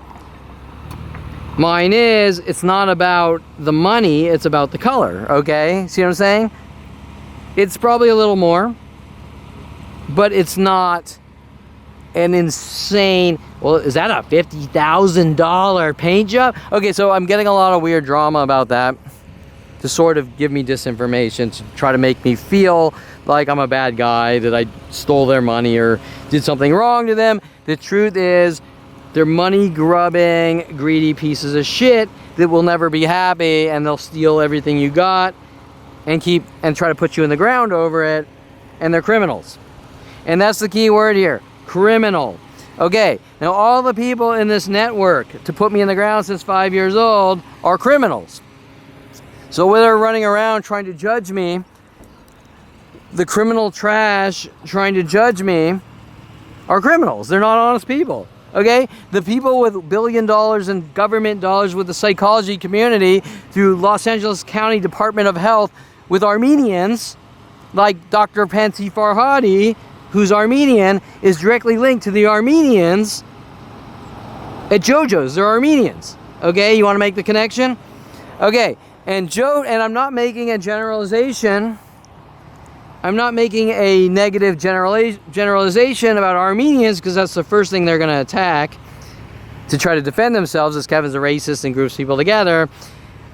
S1: Mine is. It's not about the money, it's about the color, okay? See what I'm saying? It's probably a little more, but it's not an insane, well, is that a $50,000 paint job? Okay, so I'm getting a lot of weird drama about that to sort of give me disinformation, to try to make me feel like I'm a bad guy, that I stole their money or did something wrong to them. The truth is, they're money-grubbing, greedy pieces of shit that will never be happy, and they'll steal everything you got and try to put you in the ground over it, and they're criminals. And that's the key word here, criminal. Okay, now all the people in this network to put me in the ground since 5 years old are criminals. So when they're running around trying to judge me, the criminal trash trying to judge me are criminals. They're not honest people. Okay, the people with $1 billion in government dollars with the psychology community through Los Angeles County Department of Health with Armenians, like Dr. Panti Farhadi, who's Armenian, is directly linked to the Armenians at Jojos. They're Armenians. Okay, you want to make the connection? Okay, and I'm not making a generalization. I'm not making a negative generalization about Armenians, because that's the first thing they're going to attack to try to defend themselves, as Kevin's a racist and groups people together.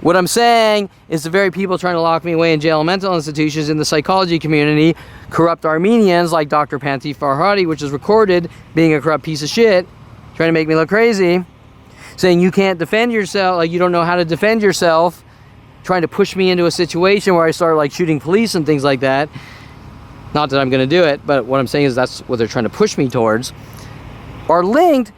S1: What I'm saying is the very people trying to lock me away in jail and mental institutions in the psychology community, corrupt Armenians like Dr. Panti Farhadi, which is recorded being a corrupt piece of shit, trying to make me look crazy, saying you can't defend yourself, like you don't know how to defend yourself, trying to push me into a situation where I start like shooting police and things like that. Not that I'm going to do it, but what I'm saying is that's what they're trying to push me towards, are linked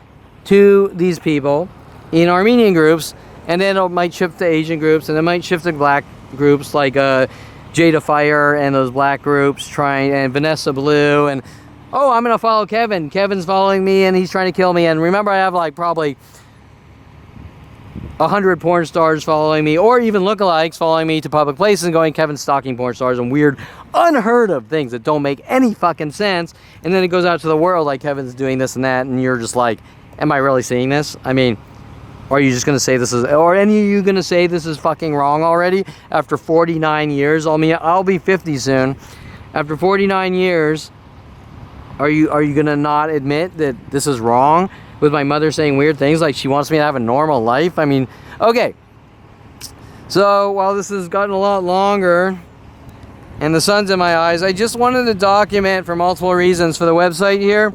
S1: to these people in Armenian groups, and then it might shift to Asian groups, and it might shift to black groups like Jada Fire and those black groups and Vanessa Blue, and oh, I'm going to follow Kevin. Kevin's following me and he's trying to kill me. And remember, I have like probably 100 porn stars following me, or even lookalikes following me to public places and going, Kevin's stalking porn stars and weird, unheard of things that don't make any fucking sense. And then it goes out to the world like Kevin's doing this and that, and you're just like, am I really seeing this? I mean, or are you just going to say this is, or any of you going to say this is fucking wrong already after 49 years? I'll be 50 soon. After 49 years, are you going to not admit that this is wrong? With my mother saying weird things like she wants me to have a normal life. I mean, okay. So while this has gotten a lot longer and the sun's in my eyes, I just wanted to document for multiple reasons for the website here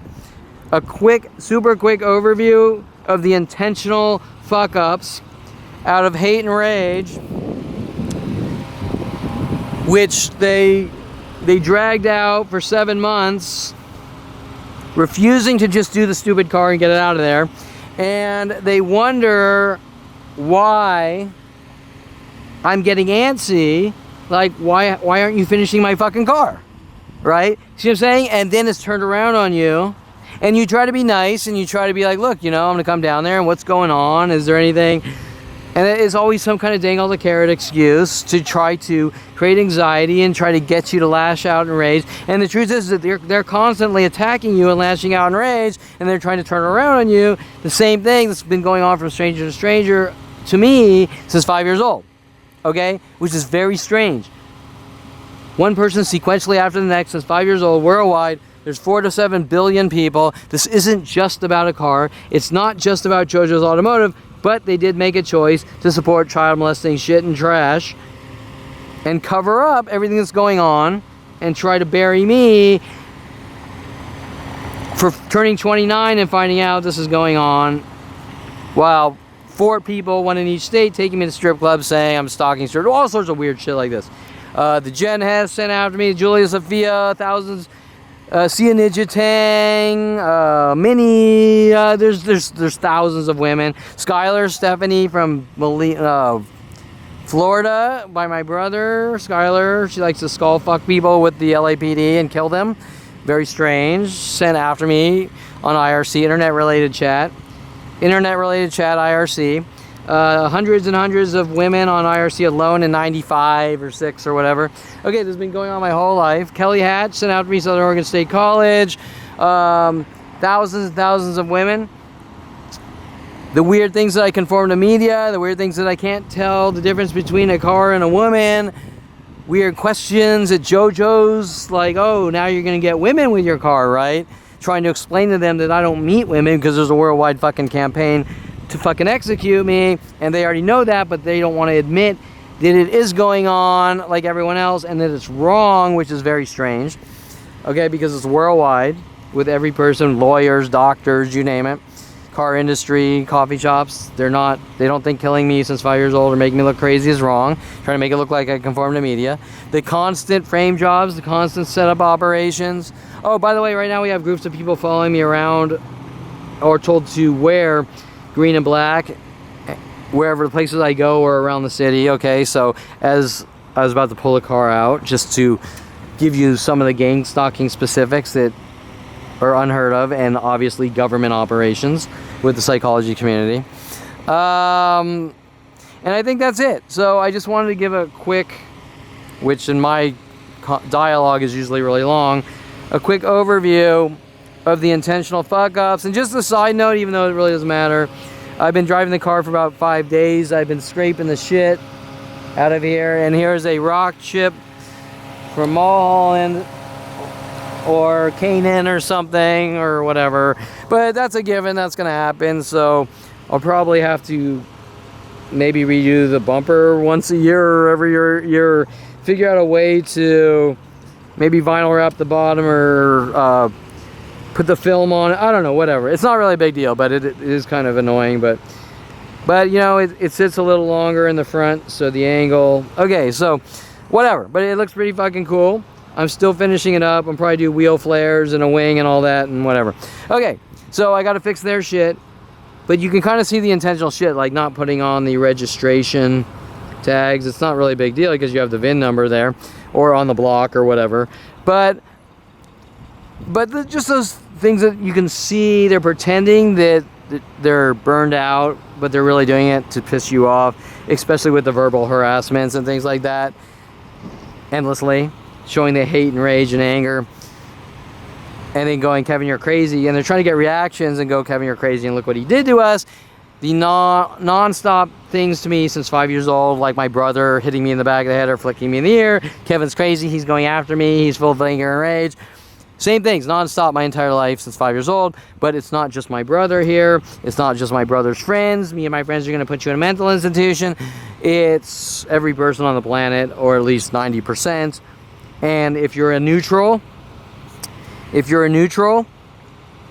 S1: a super quick overview of the intentional fuck-ups out of hate and rage, which they dragged out for 7 months, refusing to just do the stupid car and get it out of there. And they wonder why I'm getting antsy. Like, why aren't you finishing my fucking car? Right? See what I'm saying? And then it's turned around on you. And you try to be nice and you try to be like, look, you know, I'm going to come down there and what's going on? Is there anything? And it's always some kind of dang all the carrot excuse to try to create anxiety and try to get you to lash out and rage. And the truth is that they're constantly attacking you and lashing out in rage, and they're trying to turn around on you. The same thing that's been going on from stranger to stranger to me since 5 years old. Okay? Which is very strange. One person sequentially after the next since 5 years old worldwide. There's 4 to 7 billion people. This isn't just about a car. It's not just about Jojo's Automotive. But they did make a choice to support child molesting shit and trash and cover up everything that's going on and try to bury me for turning 29 and finding out this is going on, while 4 people, one in each state, taking me to strip clubs saying I'm stalking strip, all sorts of weird shit like this. The Jen Hess sent after me, Julia Sophia, thousands. Sia Ninja Tang, Minnie, there's thousands of women. Skylar Stephanie from Florida, by my brother, Skylar. She likes to skull fuck people with the LAPD and kill them. Very strange. Sent after me on IRC, internet related chat IRC. Hundreds and hundreds of women on IRC alone in 95 or 6 or whatever. Okay, this has been going on my whole life. Kelly Hatch sent out to me, Southern Oregon State College. Thousands and thousands of women. The weird things that I conform to media. The weird things that I can't tell the difference between a car and a woman. Weird questions at Jojo's. Like, oh, now you're going to get women with your car, right? Trying to explain to them that I don't meet women because there's a worldwide fucking campaign to fucking execute me, and they already know that, but they don't want to admit that it is going on like everyone else and that it's wrong, which is very strange. Okay, because it's worldwide with every person, lawyers, doctors, you name it, car industry, coffee shops. They don't think killing me since 5 years old or making me look crazy is wrong. Trying to make it look like I conform to media. The constant frame jobs, the constant setup operations. Oh, by the way, right now we have groups of people following me around or told to wear green and black wherever the places I go or around the city. Okay, so as I was about to pull a car out, just to give you some of the gang stalking specifics that or unheard of, and obviously government operations with the psychology community. And I think that's it. So I just wanted to give a quick, which in my dialogue is usually really long, a quick overview of the intentional fuck-ups. And just a side note, even though it really doesn't matter, I've been driving the car for about 5 days. I've been scraping the shit out of here, and here's a rock chip from Mulholland or Canaan or something or whatever, but that's a given, that's gonna happen. So I'll probably have to maybe redo the bumper once a year or every year, figure out a way to maybe vinyl wrap the bottom or put the film on it. I don't know, whatever. It's not really a big deal, but it is kind of annoying. But you know, it sits a little longer in the front, so the angle, okay, so whatever. But it looks pretty fucking cool. I'm still finishing it up. I'm probably do wheel flares and a wing and all that and whatever. Okay, so I got to fix their shit. But you can kind of see the intentional shit, like not putting on the registration tags. It's not really a big deal because you have the VIN number there or on the block or whatever. But just those things that you can see, they're pretending that they're burned out, but they're really doing it to piss you off, especially with the verbal harassments and things like that, endlessly, showing the hate and rage and anger, and then going, Kevin, you're crazy, and they're trying to get reactions and go, Kevin, you're crazy, and look what he did to us. The non-stop things to me since 5 years old, like my brother hitting me in the back of the head or flicking me in the ear. Kevin's crazy, he's going after me, he's full of anger and rage. Same things, non-stop my entire life since 5 years old. But it's not just my brother here. It's not just my brother's friends. Me and my friends are going to put you in a mental institution. It's every person on the planet, or at least 90%. And if you're a neutral,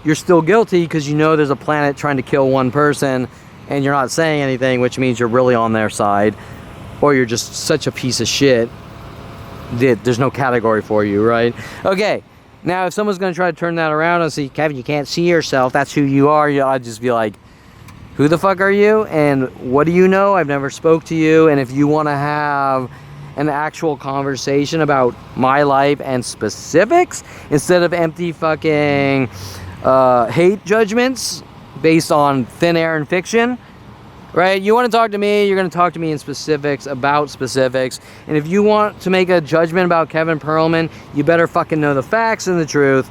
S1: you're still guilty because you know there's a planet trying to kill one person and you're not saying anything, which means you're really on their side, or you're just such a piece of shit that there's no category for you, right? Okay. Now, if someone's going to try to turn that around and say, Kevin, you can't see yourself, that's who you are, I'd just be like, who the fuck are you? And what do you know? I've never spoke to you. And if you want to have an actual conversation about my life and specifics, instead of empty fucking hate judgments based on thin air and fiction, right? You want to talk to me, you're going to talk to me in specifics about specifics. And if you want to make a judgment about Kevin Perlman, you better fucking know the facts and the truth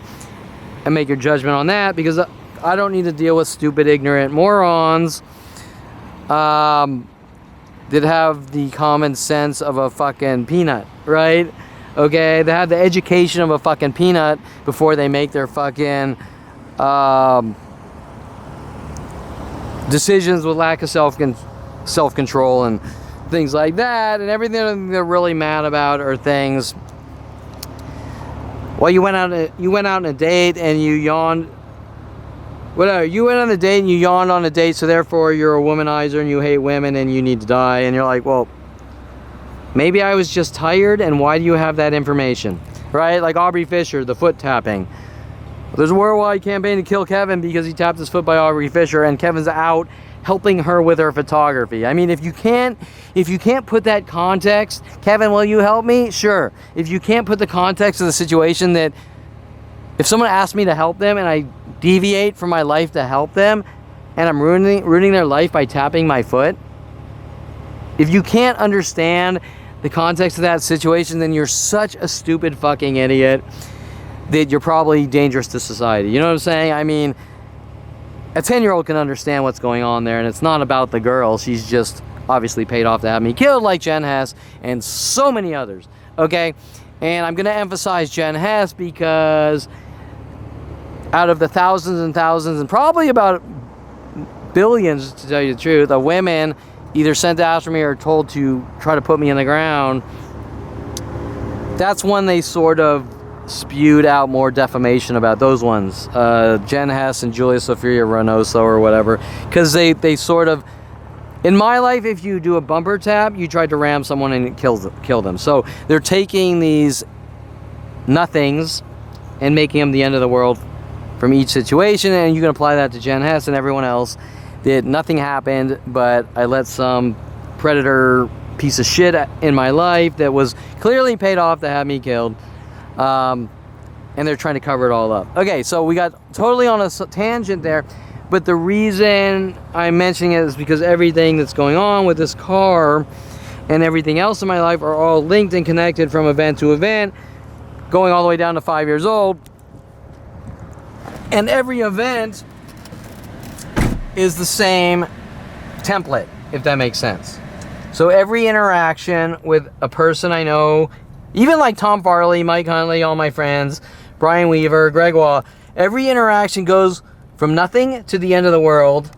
S1: and make your judgment on that, because I don't need to deal with stupid, ignorant morons that have the common sense of a fucking peanut, right? Okay, they have the education of a fucking peanut before they make their fucking decisions with lack of self-control and things like that. And everything they're really mad about are things, well, you went out on a date and you yawned, whatever, you went on a date and you yawned on a date, so therefore you're a womanizer and you hate women and you need to die. And you're like, well, maybe I was just tired, and why do you have that information, right? Like Aubrey Fisher, the foot tapping. There's a worldwide campaign to kill Kevin because he tapped his foot by Aubrey Fisher, and Kevin's out helping her with her photography. I mean, if you can't put that context, Kevin, will you help me? Sure. If you can't put the context of the situation, that if someone asks me to help them and I deviate from my life to help them, and I'm ruining their life by tapping my foot, if you can't understand the context of that situation, then you're such a stupid fucking idiot that you're probably dangerous to society. You know what I'm saying? I mean, a 10-year-old can understand what's going on there, and it's not about the girl. She's just obviously paid off to have me killed, like Jen Hess and so many others, okay? And I'm going to emphasize Jen Hess because out of the thousands and thousands, and probably about billions, to tell you the truth, of women either sent after me or told to try to put me in the ground, that's when they sort of spewed out more defamation about those ones, Jen Hess and Julia Sophia Reynoso or whatever, because they sort of, in my life, if you do a bumper tap, you tried to ram someone and it kill them. So they're taking these nothings and making them the end of the world from each situation, and you can apply that to Jen Hess and everyone else. That nothing happened, but I let some predator piece of shit in my life that was clearly paid off to have me killed. and they're trying to cover it all up. Okay, so we got totally on a tangent there, but the reason I'm mentioning it is because everything that's going on with this car and everything else in my life are all linked and connected from event to event, going all the way down to 5 years old. And every event is the same template, if that makes sense. So every interaction with a person I know, even like Tom Farley, Mike Huntley, all my friends, Brian Weaver, Greg Waugh, every interaction goes from nothing to the end of the world,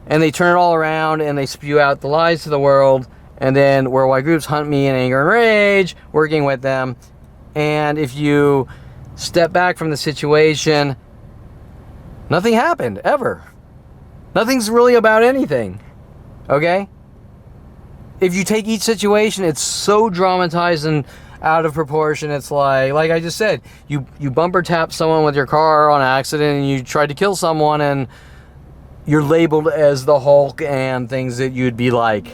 S1: and they turn it all around and they spew out the lies to the world, and then worldwide groups hunt me in anger and rage, working with them. And if you step back from the situation, nothing happened, ever. Nothing's really about anything, okay? If you take each situation, it's so dramatized and out of proportion. It's like I just said, you bumper tap someone with your car on accident and you tried to kill someone and you're labeled as the Hulk and things that you'd be like,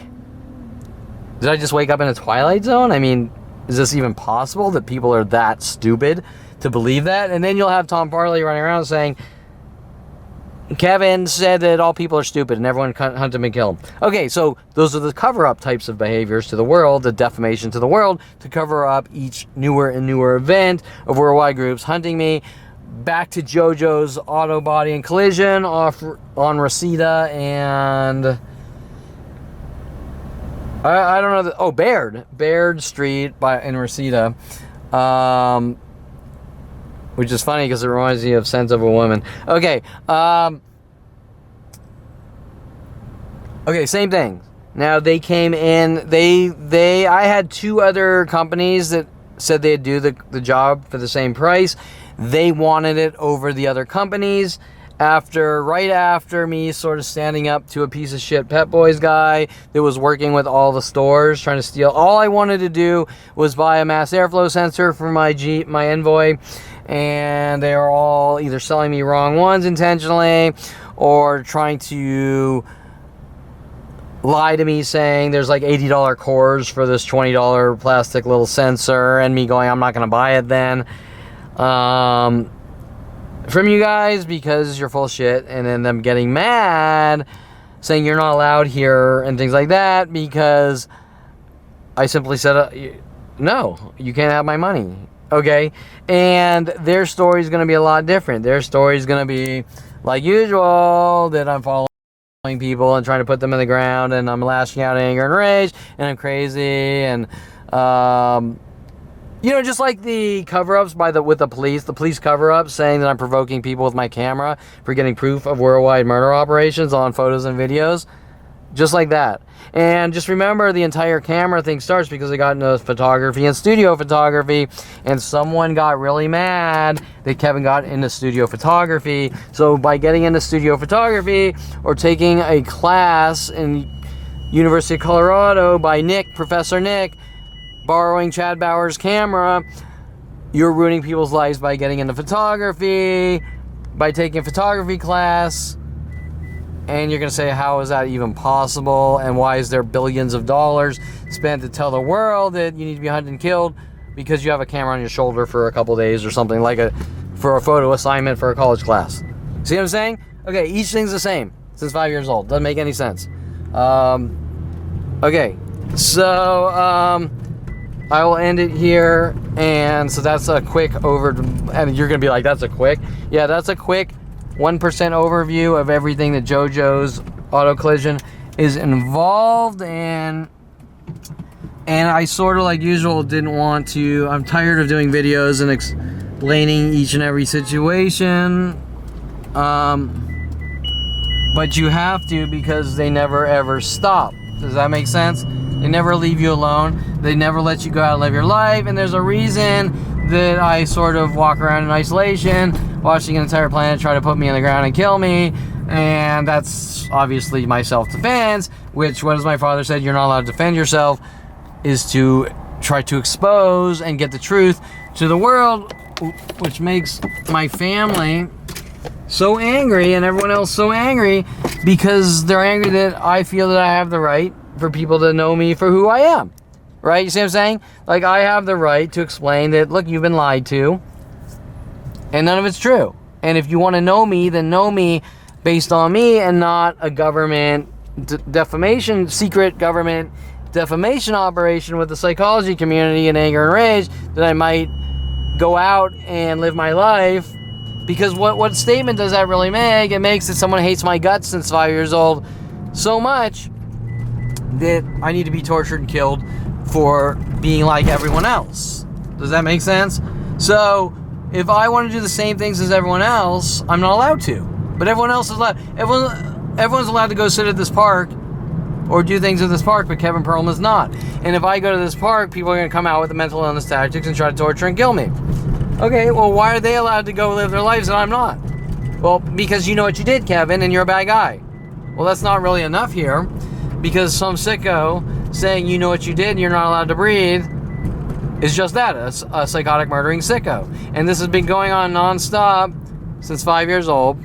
S1: did I just wake up in a Twilight Zone? I mean, is this even possible that people are that stupid to believe that? And then you'll have Tom Farley running around saying, Kevin said that all people are stupid and everyone hunt him and kill him. Okay, so those are the cover-up types of behaviors to the world, the defamation to the world, to cover up each newer and newer event of worldwide groups hunting me. Back to Jojo's auto body and collision off on Reseda and I don't know. Baird Street in Reseda. Which is funny because it reminds me of Sense of a Woman. Okay. Okay, same thing. Now they came in, I had two other companies that said they'd do the job for the same price. They wanted it over the other companies. Right after me sort of standing up to a piece of shit Pet Boys guy that was working with all the stores trying to steal. All I wanted to do was buy a mass airflow sensor for my Envoy, and they are all either selling me wrong ones intentionally or trying to lie to me saying there's like $80 cores for this $20 plastic little sensor, and me going, I'm not going to buy it then. From you guys because you're full of shit, and then them getting mad saying you're not allowed here and things like that because I simply said no, you can't have my money, okay? And their story is going to be a lot different. Their story is going to be like usual, that I'm following people and trying to put them in the ground, and I'm lashing out in anger and rage, and I'm crazy, and you know, just like the cover-ups with the police cover-ups saying that I'm provoking people with my camera for getting proof of worldwide murder operations on photos and videos. Just like that. And just remember, the entire camera thing starts because I got into photography and studio photography, and someone got really mad that Kevin got into studio photography. So by getting into studio photography or taking a class in University of Colorado by Professor Nick, borrowing Chad Bauer's camera, you're ruining people's lives by getting into photography, by taking a photography class, and you're going to say, how is that even possible, and why is there billions of dollars spent to tell the world that you need to be hunted and killed because you have a camera on your shoulder for a couple days or something, for a photo assignment for a college class. See what I'm saying? Okay, each thing's the same since 5 years old. Doesn't make any sense. Okay, so I will end it here, and so that's a quick and you're gonna be like, that's a quick? Yeah, that's a quick 1% overview of everything that Jojo's auto collision is involved in. And I sort of, like usual, didn't want to, I'm tired of doing videos and explaining each and every situation, but you have to, because they never ever stop. Does that make sense? They never leave you alone. They never let you go out and live your life. And there's a reason that I sort of walk around in isolation, watching an entire planet try to put me in the ground and kill me. And that's obviously my self-defense, which, what has my father said, you're not allowed to defend yourself, is to try to expose and get the truth to the world, which makes my family so angry and everyone else so angry, because they're angry that I feel that I have the right for people to know me for who I am, right? You see what I'm saying? Like, I have the right to explain that, look, you've been lied to, And none of it's true. And if you want to know me, then know me based on me and not a government defamation, secret government defamation operation with the psychology community in anger and rage that I might go out and live my life. Because what statement does that really make? It makes that someone hates my guts since 5 years old so much that I need to be tortured and killed for being like everyone else. Does that make sense? So if I want to do the same things as everyone else, I'm not allowed to. But everyone else is allowed. Everyone's allowed to go sit at this park or do things at this park, but Kevin Perlman's not. And if I go to this park, people are going to come out with the mental illness tactics and try to torture and kill me. Okay, well, why are they allowed to go live their lives and I'm not? Well, because you know what you did, Kevin, and you're a bad guy. Well, that's not really enough here, because some sicko saying you know what you did and you're not allowed to breathe is just that, a psychotic murdering sicko. And this has been going on nonstop since 5 years old.